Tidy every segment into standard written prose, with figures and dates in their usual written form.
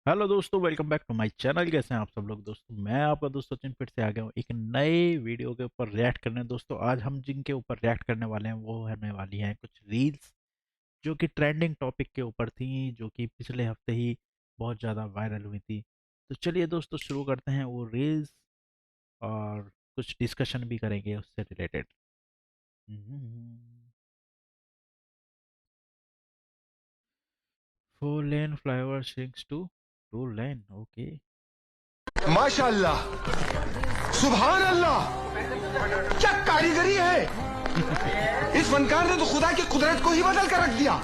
Hello दोस्तों, welcome back to my channel. कैसे हैं आप सब लोग दोस्तों? मैं आपका दोस्त सचिन फिर से आ गया हूँ एक नए वीडियो के ऊपर रिएक्ट करने। दोस्तों आज हम जिनके ऊपर रिएक्ट करने वाले हैं वो होने वाली हैं कुछ रील्स जो कि ट्रेंडिंग टॉपिक के ऊपर थी, जो कि पिछले हफ्ते ही बहुत ज़्यादा वायरल हुई थी। तो चलिए दोस्तों शुरू करते हैं वो रील्स, और कुछ डिस्कशन भी करेंगे उससे related. Four lane flyover shrinks to two lane, okay. माशाअल्लाह, सुभान अल्लाह, क्या कारीगरी है। इस फनकार ने तो खुदा की कुदरत को ही बदल कर रख दिया।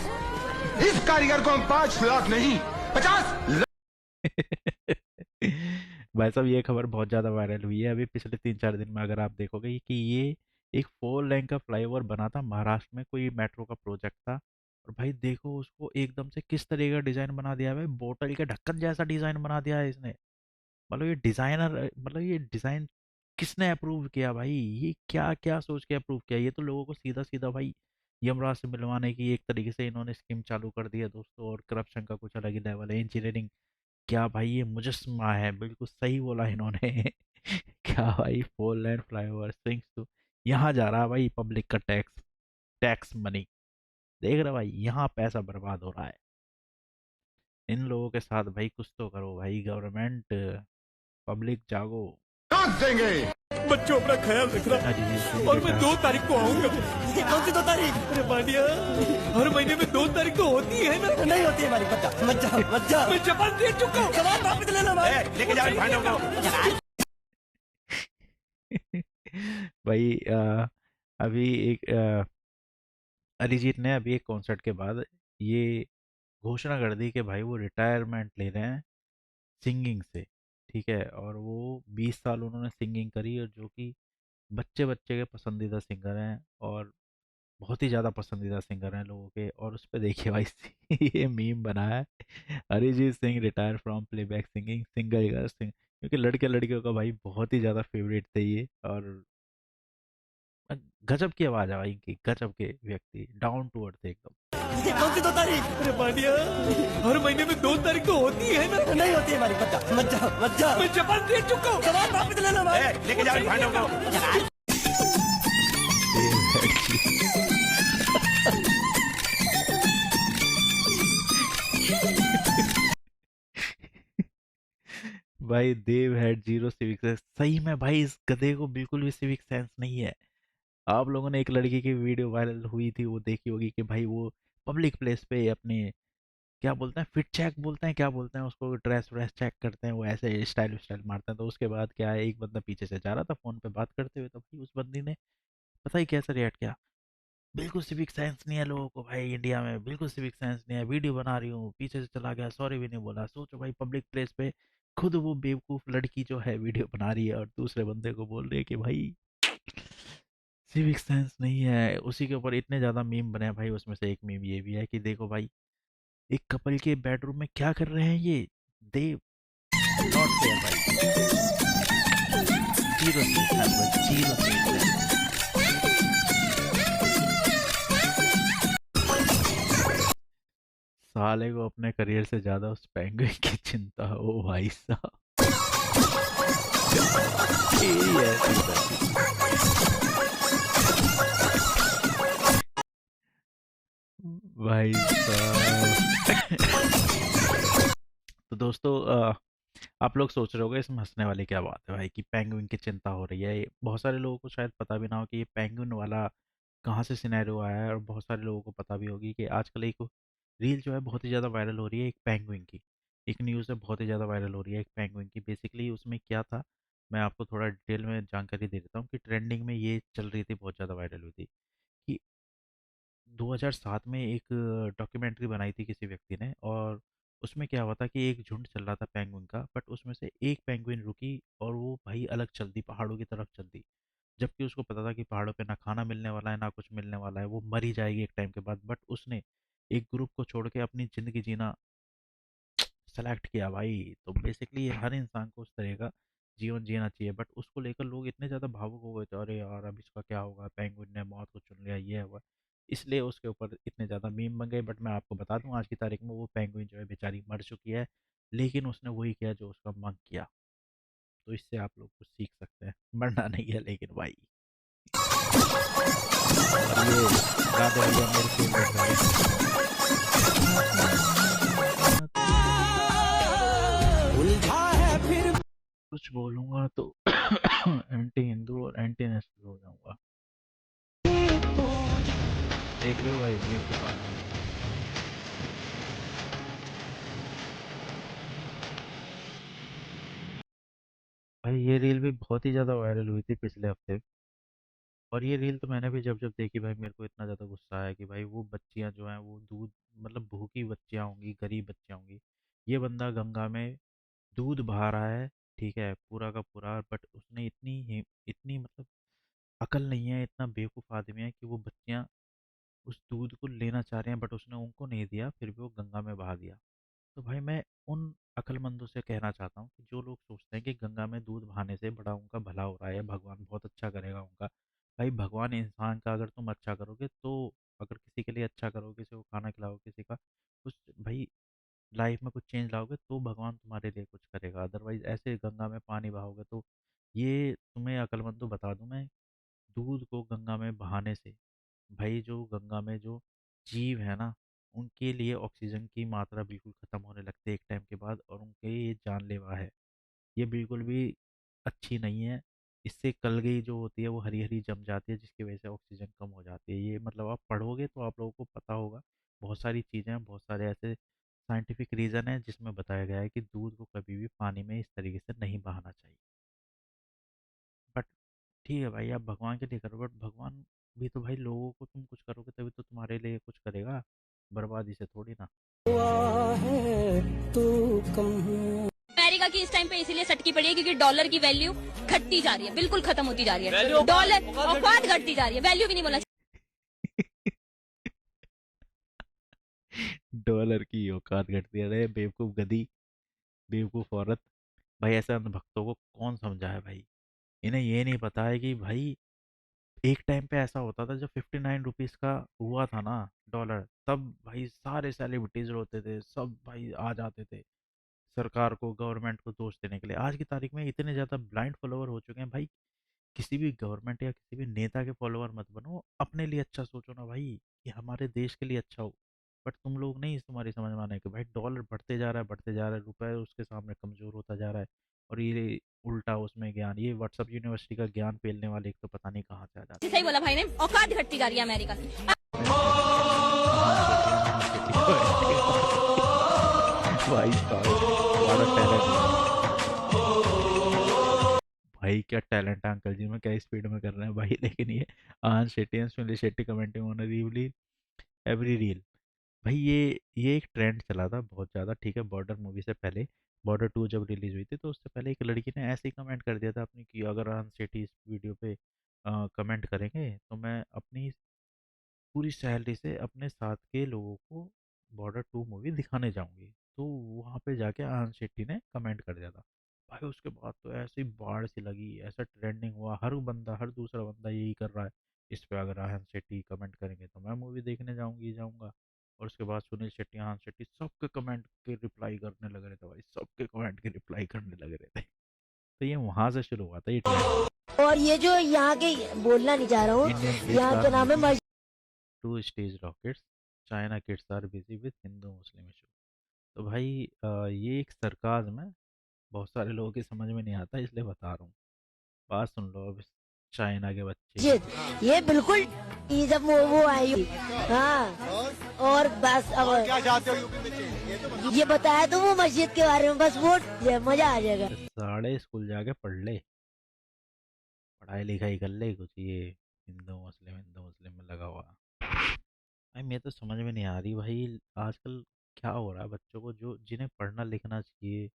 इस कारीगर को हम 5 लाख नहीं 50 लाख। भाई साहब, ये खबर बहुत ज़्यादा वायरल हुई है अभी पिछले 3-4 दिन में। अगर आप देखोगे कि ये एक 4 लेन का फ्लाईओवर बना था महाराष्ट्र में, कोई मेट्रो का प्रोजेक्ट था। और भाई देखो उसको एकदम से किस तरह का डिज़ाइन बना दिया है भाई, बोतल के ढक्कन जैसा डिज़ाइन बना दिया है इसने। मतलब ये डिज़ाइनर, मतलब ये डिज़ाइन किसने अप्रूव किया भाई? ये क्या क्या सोच के अप्रूव किया? ये तो लोगों को सीधा सीधा भाई यमराज से मिलवाने की एक तरीके से इन्होंने स्कीम चालू कर दी है दोस्तों। और करप्शन का कुछ अलग ही लेवल है। इंजीनियरिंग क्या भाई, ये मुजस्समा है, बिल्कुल सही बोला इन्होंने। क्या भाई, 4 लेन फ्लाईओवर सिंक्स टू, यहाँ जा रहा है भाई पब्लिक का टैक्स, टैक्स मनी। देख रहे हो भाई, यहाँ पैसा बर्बाद हो रहा है। इन लोगों के साथ भाई कुछ तो करो भाई गवर्नमेंट, पब्लिक जागो। देंगे। बच्चों अपना ख्याल रखना। अरिजीत सिंह और मैं रिटायर। 2 तारीख को आऊंगा। ये कौन सी 2 तारीख? अरे बांडिया, हर महीने में 2 तारीख तो होती है ना? नहीं होती है हमारी। मत जा मत जा। मैं जबान दे चुका हूँ। जबान वापस ले लो भाई। लेके जाओ भाइयों को। भाई अभी एक अरिजीत ने अभी एक कॉन्सर्ट के बाद ये घोषणा कर दी कि भाई वो रिटायरमेंट ले रहे हैं सिंगिंग से। ठीक है, और वो 20 साल उन्होंने सिंगिंग करी, और जो कि बच्चे बच्चे के पसंदीदा सिंगर हैं, और बहुत ही ज़्यादा पसंदीदा सिंगर हैं लोगों के। और उस पे देखिए भाई ये मीम बना है, Arijit Singh retire from playback singing, single girl sing. क्योंकि लड़के लड़कियों का भाई बहुत ही ज़्यादा फेवरेट थे ये। और गजब की आवाज़ है भाई इनकी, गजब के व्यक्ति, डाउन टू अर्थ एकदम। ये कौन सी 2 तारीख? अरे बांडिया, हर महीने में 2 तारीख तो होती है ना? नहीं होती है हमारी। मत जा मत जा। मैं जबान दे चुका हूँ। जबान वापस ले लो भाई। लेके जाओ भाइयों को। देव है जी। भाई देव हैड जीरो सिविक सेंस, सही में भाई इस गधे को बिल्कुल भी सिविक सेंस नहीं है। आप लोगों ने एक लड़की की वीडियो वायरल हुई थी, वो देखी होगी कि भाई वो पब्लिक प्लेस पे अपने, क्या बोलते हैं, फिट चेक बोलते हैं, क्या बोलते हैं उसको, ड्रेस व्रेस चेक करते हैं, वो ऐसे स्टाइल स्टाइल मारते हैं। तो उसके बाद क्या है, एक बंदा पीछे से जा रहा था फोन पे बात करते हुए, तो भाई उस बंदी ने पता ही कैसे रिएक्ट किया। बिल्कुल सिविक सेंस नहीं है लोगों को भाई, इंडिया में बिल्कुल सिविक सेंस नहीं है। वीडियो बना रही हूँ, पीछे से चला गया, सॉरी भी नहीं बोला। सोचो भाई, पब्लिक प्लेस पे खुद वो बेवकूफ लड़की जो है वीडियो बना रही है, और दूसरे बंदे को बोल रही है कि भाई सिविक सेंस नहीं है। उसी के ऊपर इतने ज्यादा मीम बने हैं भाई। उसमें से एक मीम ये भी है कि देखो भाई, एक कपल के बेडरूम में क्या कर रहे हैं ये, देव, नॉट फेयर भाई। जीरो सिविक सेंस भाई, जीरो सिविक सेंस। साले को अपने करियर से ज्यादा उस पेंगुइन की चिंता हो भाई साहब। तेरी ऐसी तैसी। भाई साहब। तो दोस्तों आप लोग सोच रहे होंगे इसमें हंसने वाली क्या बात है भाई, कि पेंगुइन की चिंता हो रही है। ये बहुत सारे लोगों को शायद पता भी ना हो कि ये पेंगुइन वाला कहाँ से सिनेरियो आया है। और बहुत सारे लोगों को पता भी होगी कि आजकल एक रील जो है बहुत ही ज़्यादा वायरल हो रही है एक पेंगुइन की। एक न्यूज़ है बहुत ही ज़्यादा वायरल हो रही है एक पेंगुइन की। बेसिकली उसमें क्या था, मैं आपको थोड़ा डिटेल में जानकारी दे देता हूँ कि ट्रेंडिंग में ये चल रही थी, बहुत ज़्यादा वायरल हुई थी कि 2007 में एक डॉक्यूमेंट्री बनाई थी किसी व्यक्ति ने। और उसमें क्या हुआ था कि एक झुंड चल रहा था पेंगुइन का, बट उसमें से एक पेंगुइन रुकी और वो भाई अलग चल दी, पहाड़ों की तरफ चल दी। जबकि उसको पता था कि पहाड़ों पे ना खाना मिलने वाला है ना कुछ मिलने वाला है, वो मर ही जाएगी एक टाइम के बाद। बट उसने एक ग्रुप को छोड़ के अपनी ज़िंदगी जीना सेलेक्ट किया भाई। तो बेसिकली हर इंसान को उस तरह का जीवन जीना चाहिए। बट उसको लेकर लोग इतने ज़्यादा भावुक हो गए थे, अरे यार अब इसका क्या होगा, पेंगुइन ने मौत को चुन लिया, ये हुआ। इसलिए उसके ऊपर इतने ज़्यादा मीम बन गए। बट मैं आपको बता दूं आज की तारीख में वो पेंगुइन जो है बेचारी मर चुकी है। लेकिन उसने वही किया जो उसका मन किया। तो इससे आप लोग कुछ सीख सकते हैं, मरना नहीं है लेकिन भाई। और ये गाने भैया मेरे फेवरेट गाने हैं। मैं तो उलझा है फिर कुछ बोलूंगा तो एंटी हिंदू और एंटी नेशनल हो जाऊंगा। देख रहे हो भाई बेवकूफ आदमी। भाई ये रील भी बहुत ही ज़्यादा वायरल हुई थी पिछले हफ्ते। और ये रील तो मैंने भी जब जब देखी भाई, मेरे को इतना ज़्यादा गुस्सा आया कि भाई वो बच्चियां जो हैं वो दूध, मतलब भूखी बच्चियां होंगी, गरीब बच्चियां होंगी। ये बंदा गंगा में दूध बहा रहा है, ठीक है, पूरा का पूरा, बट उसने इतनी मतलब अकल नहीं है, इतना बेवकूफ़ आदमी है कि वो बच्चियां उस दूध को लेना चाह रहे हैं, बट उसने उनको नहीं दिया, फिर भी वो गंगा में बहा दिया। तो भाई मैं उन अक्लमंदों से कहना चाहता हूँ कि जो लोग सोचते हैं कि गंगा में दूध बहाने से बड़ा उनका भला हो रहा है, भगवान बहुत अच्छा करेगा उनका। भाई भगवान इंसान का अगर तुम अच्छा करोगे तो, अगर किसी के लिए अच्छा करोगे, किसी को खाना खिलाओगे, किसी का कुछ भाई लाइफ में कुछ चेंज लाओगे, तो भगवान तुम्हारे लिए कुछ करेगा। अदरवाइज ऐसे गंगा में पानी बहाओगे तो, ये तुम्हें अक्लमंदों बता दूं मैं, दूध को गंगा में बहाने से भाई जो गंगा में जो जीव है ना, उनके लिए ऑक्सीजन की मात्रा बिल्कुल ख़त्म होने लगती है एक टाइम के बाद, और उनके ये जानलेवा है। ये बिल्कुल भी अच्छी नहीं है। इससे कलगी जो होती है वो हरी हरी जम जाती है, जिसकी वजह से ऑक्सीजन कम हो जाती है। ये मतलब आप पढ़ोगे तो आप लोगों को पता होगा। बहुत सारी चीज़ें हैं, बहुत सारे ऐसे साइंटिफिक रीज़न है जिसमें बताया गया है कि दूध को कभी भी पानी में इस तरीके से नहीं बहाना चाहिए। बट ठीक है भाई, आप भगवान के लिए करो, बट भगवान भी तो भाई, लोगों को तुम कुछ करोगे तभी तो तुम्हारे लिए कुछ करेगा, बर्बादी से थोड़ी ना। हुआ है तू कम। अमेरिका की इस टाइम पे इसीलिए सटकी पड़ी है क्योंकि डॉलर की वैल्यू घटती जा रही है, बिल्कुल खत्म होती जा रही है। डॉलर औकात घटती जा रही है, वैल्यू भी नहीं बोला। डॉलर की औकात घटती है, अरे बेवकूफ़ गधी, बेवकूफ़ औरत। भाई ऐसे अंधभक्तों को कौन समझाए भाई। इन्हें ये नहीं पता है कि भाई एक टाइम पे ऐसा होता था जब 59 रुपीज़ का हुआ था ना डॉलर, तब भाई सारे सेलिब्रिटीज रोते थे, सब भाई आ जाते थे सरकार को, गवर्नमेंट को दोष देने के लिए। आज की तारीख में इतने ज़्यादा ब्लाइंड फॉलोवर हो चुके हैं भाई, किसी भी गवर्नमेंट या किसी भी नेता के फॉलोवर मत बनो, अपने लिए अच्छा सोचो ना भाई, कि हमारे देश के लिए अच्छा हो। बट तुम लोग नहीं, तुम्हारी समझ में आना है कि भाई डॉलर बढ़ते जा रहा है, बढ़ते जा रहा है, रुपए उसके सामने कमज़ोर होता जा रहा है। और ये उल्टा उसमें ज्ञान, ये व्हाट्सअप यूनिवर्सिटी का ज्ञान पेलने वाले एक तो पता नहीं कहाँ से आ जाते सही बोला भाई ने, औकात घटती जा रही है अमेरिका की। हैं। महान शेट्टी, महान शेट्टी को एंटी भाई साहब, बड़ा टैलेंट है भाई, क्या टैलेंट है अंकल जी में, क्या स्पीड में कर रहे हैं भाई। लेकिन ये आन Shetty and Sunil Shetty commenting on really every reel. भाई ये एक ट्रेंड चला था बहुत ज़्यादा, ठीक है, बॉर्डर मूवी से पहले। बॉर्डर 2 जब रिलीज हुई थी तो उससे पहले एक लड़की ने ऐसे ही कमेंट कर दिया था अपनी, कि अगर आन शेट्टी इस वीडियो पे कमेंट करेंगे तो मैं अपनी पूरी सैलरी से अपने साथ के लोगों को बॉर्डर 2 मूवी दिखाने जाऊंगी। तो वहाँ पे जाके आन शेट्टी ने कमेंट कर दिया था। भाई उसके बाद तो ऐसी बाढ़ सी लगी, ऐसा ट्रेंडिंग हुआ, हर बंदा, हर दूसरा बंदा यही कर रहा है। इस पे अगर आन शेट्टी कमेंट करेंगे तो मैं मूवी देखने जाऊंगी जाऊंगा। और उसके बाद सुनील शेट्टी, आन शेट्टी, सबके कमेंट के रिप्लाई करने लग रहे थे भाई, सबके कमेंट के रिप्लाई करने लग रहे थे। तो ये वहां से शुरू हुआ था ये ट्रेंड। और ये जो यहाँ के बोलना नहीं चाह रहा हूँ, इंडियन किड्स यहाँ आर के नाम है making 2 stage rockets, China kids are busy with Hindu Muslim issue. तो भाई ये एक सरकाज़्म है, बहुत सारे लोगों की समझ में नहीं आता, इसलिए बता रहा हूँ। बात सुन लो अब इस चाइना के बच्चे की। मस्जिद। ये बिल्कुल ये जब वो आई, हाँ, और बस अब ये बताया तो वो मस्जिद के बारे में, बस वो मजा आ जाएगा। साढ़े स्कूल जाके पढ़ ले, पढ़ाई लिखाई कर ले कुछ, ये हिंदू मुस्लिम में लगा हुआ। भाई मैं तो समझ में नहीं आ रही भाई, आजकल क्या हो रहा है बच्चों को, जो जिन्हें पढ़ना लिखना चाहिए,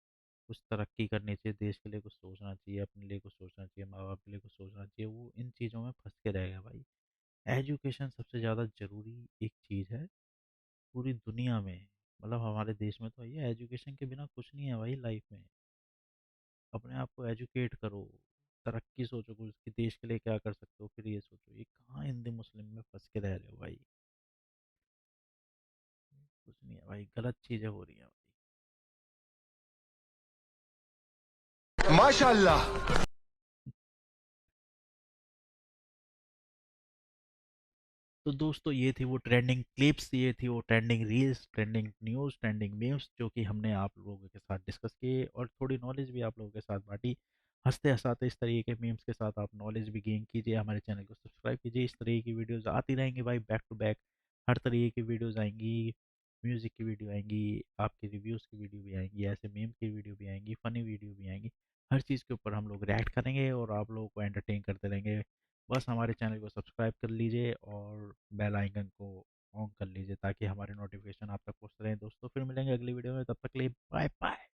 कुछ तरक्की करनी चाहिए, देश के लिए कुछ सोचना चाहिए, अपने लिए कुछ सोचना चाहिए, माँ बाप के लिए कुछ सोचना चाहिए, वो इन चीज़ों में फंस के रहेगा भाई। एजुकेशन सबसे ज़्यादा ज़रूरी एक चीज़ है पूरी दुनिया में। मतलब हमारे देश में तो ये एजुकेशन के बिना कुछ नहीं है भाई लाइफ में। अपने आप को एजुकेट करो, तरक्की सोचो, कुछ कि देश के लिए क्या कर सकते हो, फिर ये सोचो। ये कहाँ हिंदू मुस्लिम में फंस के रह रहे हो भाई। कुछ नहीं है भाई, गलत चीज़ें हो रही हैं भाई। माशाअल्लाह। तो दोस्तों ये थी वो ट्रेंडिंग क्लिप्स, ये थी वो trending reels, trending news, trending memes जो कि हमने आप लोगों के साथ डिस्कस किए और थोड़ी नॉलेज भी आप लोगों के साथ बांटी। हंसते हंसाते इस तरीके के मीम्स के साथ आप नॉलेज भी गेन कीजिए, हमारे चैनल को सब्सक्राइब कीजिए। इस तरीके की वीडियोस आती रहेंगी भाई, बैक टू बैक हर तरीके की वीडियोस आएंगी। म्यूज़िक की वीडियो आएंगी, आपके रिव्यूज़ की वीडियो भी आएंगी, ऐसे मीम की वीडियो भी आएंगी, फ़नी वीडियो भी आएंगी। हर चीज़ के ऊपर हम लोग रिएक्ट करेंगे और आप लोगों को एंटरटेन करते रहेंगे। बस हमारे चैनल को सब्सक्राइब कर लीजिए और बेल आइकन को ऑन कर लीजिए ताकि हमारे नोटिफिकेशन आप तक पहुंचते रहें। दोस्तों फिर मिलेंगे अगली वीडियो में, तब तक के लिए बाय बाय।